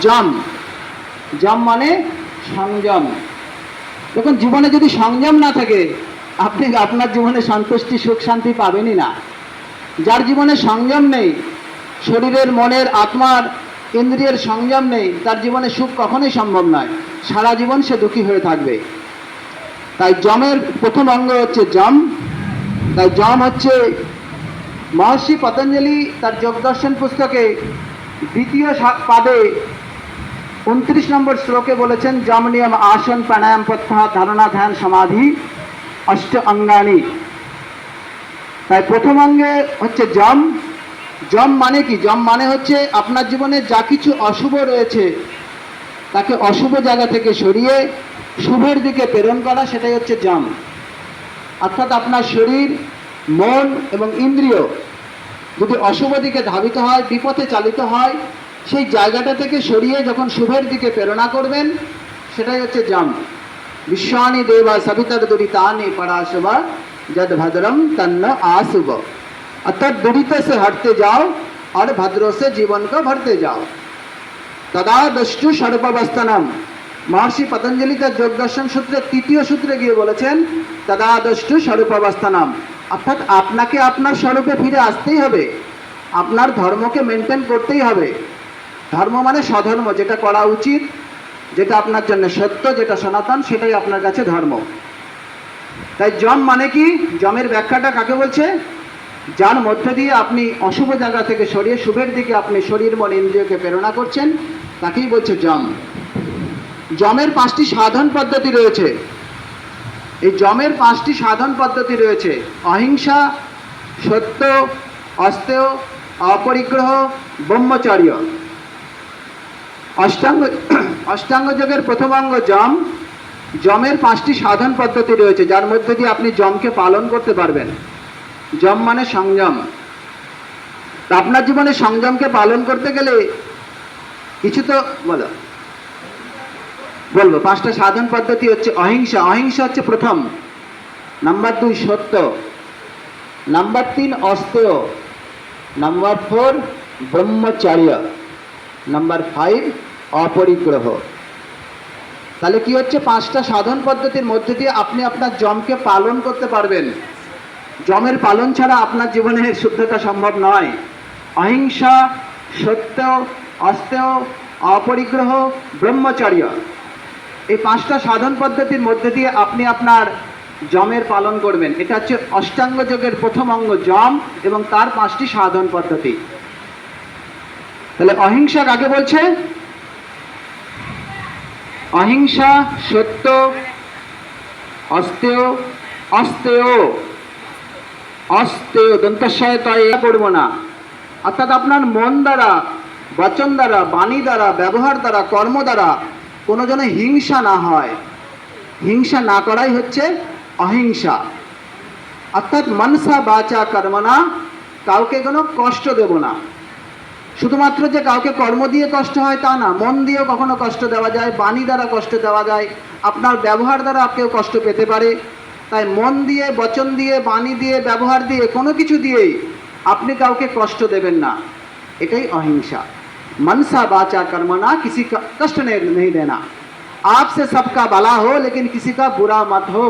জম, জম মানে সংযম। দেখুন, জীবনে যদি সংযম না থাকে, আপনি আপনার জীবনে সন্তুষ্টি সুখ শান্তি পাবেনই না। যার জীবনে সংযম নেই, শরীরের মনের আত্মার ইন্দ্রিয়ের সংযম নেই, তার জীবনে সুখ কখনোই সম্ভব নয়। সারা জীবন সে দুঃখী হয়ে থাকবে। তাই জমের প্রথম অঙ্গ হচ্ছে জম। তাই জম হচ্ছে মহর্ষি পতঞ্জলি তার যোগ দর্শন পুস্তকে দ্বিতীয় পাদে 29 নম্বর শ্লোকে বলেছেন, জম নিয়ম আসন প্রাণায়াম প্রত্যাহার ধারণা ধ্যান সমাধি অষ্ট অঙ্গানি। তাই প্রথম অঙ্গে হচ্ছে জম। জম মানে কি? জম মানে হচ্ছে আপনার জীবনে যা কিছু অশুভ রয়েছে তাকে অশুভ জায়গা থেকে সরিয়ে শুভের দিকে প্রেরণ করা, সেটাই হচ্ছে জম। অর্থাৎ আপনার শরীর, মন এবং ইন্দ্রিয় যদি অশুভ দিকে ধাবিত হয়, বিপথে চালিত হয়, সেই জায়গাটা থেকে সরিয়ে যখন শুভের দিকে প্রেরণা করবেন, সেটাই হচ্ছে জম। विश्वानि देवा सवितर दुरितानि पराशुभ जद भद्रम तन्न आशुभ। अर्थात दुरित से हटते जाओ और भद्रों से जीवन को भरते जाओ। तदा दष्टु सर्ववस्थानम। महर्षि पतंजलि का योग दर्शन सूत्रे तृतीय सूत्रे गিয়ে বলেছেন तदा दष्टु सर्ववस्थानम। अर्थात আপনাকে আপনার স্বরূপে ফিরে আসতেই হবে, আপনার ধর্মকে মেনটেন করতেই হবে। ধর্ম মানে স্বধর্ম, যেটা করা উচিত, যেটা আপনার জন্য সত্য, যেটা সনাতন, সেটাই আপনার কাছে ধর্ম। তাই জম মানে কি? জমের ব্যাখ্যাটা কাকে বলছে? যার মধ্য দিয়ে আপনি অশুভ জায়গা থেকে সরিয়ে শুভের দিকে আপনি শরীর মন ইন্দ্রিয়কে প্রেরণা করছেন, তাকেই বলছে জম। জমের 5টি সাধন পদ্ধতি রয়েছে। এই জমের 5টি সাধন পদ্ধতি রয়েছে: অহিংসা, সত্য, অস্তেয়, অপরিগ্রহ, ব্রহ্মচর্য। অষ্টাঙ্গ যোগের প্রথম অঙ্গ জম। জমের 5টি সাধন পদ্ধতি রয়েছে, যার মধ্যে দিয়ে আপনি জমকে পালন করতে পারবেন। জম মানে সংযম। আপনার জীবনে সংযমকে পালন করতে গেলে কিছু তো বলবো। 5টা সাধন পদ্ধতি হচ্ছে অহিংসা। অহিংসা হচ্ছে প্রথম। নাম্বার 2 সত্য। নাম্বার 3 অস্তেয়। নাম্বার 4 ব্রহ্মচর্য। নাম্বার 5 অপরিগ্রহ। তাহলে কি হচ্ছে? 5টা সাধন পদ্ধতির মধ্যে দিয়ে আপনি আপনার জমকে পালন করতে পারবেন। জমের পালন ছাড়া আপনার জীবনে শুদ্ধতা সম্ভব নয়। অহিংসা, সত্য, অস্তেয়, অপরিগ্রহ, ব্রহ্মচর্য, এই 5টা সাধন পদ্ধতির মধ্যে দিয়ে আপনি আপনার জমের পালন করবেন। এটা হচ্ছে অষ্টাঙ্গ যোগের প্রথম অঙ্গ জম এবং তার 5টি সাধন পদ্ধতি। তাহলে অহিংসা কাকে বলছে? অহিংসা, সত্য, অস্তেয়, অস্তেয়, অস্তেয় দন্তস্বয় তয় করব না। অর্থাৎ আপনার মন দ্বারা, বচন দ্বারা, বাণী দ্বারা, ব্যবহার দ্বারা, কর্ম দ্বারা কোনো যেন হিংসা না হয়। হিংসা না করাই হচ্ছে অহিংসা। অর্থাৎ মনসা বাচা কর্মণা, কাউকে কোনো কষ্ট দেব না। শুধুমাত্র যে কাউকে কর্ম দিয়ে কষ্ট হয় তা না, মন দিয়েও কখনো কষ্ট দেওয়া যায়, বাণী দ্বারা কষ্ট দেওয়া যায়, আপনার ব্যবহার দ্বারা কেউ কষ্ট পেতে পারে। তাই মন দিয়ে, বচন দিয়ে, বাণী দিয়ে, ব্যবহার দিয়ে, কোনো কিছু দিয়েই আপনি কাউকে কষ্ট দেবেন না। এটাই অহিংসা। मनसा वाचा कर्मणा किसी का कष्ट नहीं देना। आपसे सबका भला हो लेकिन किसी का बुरा मत हो।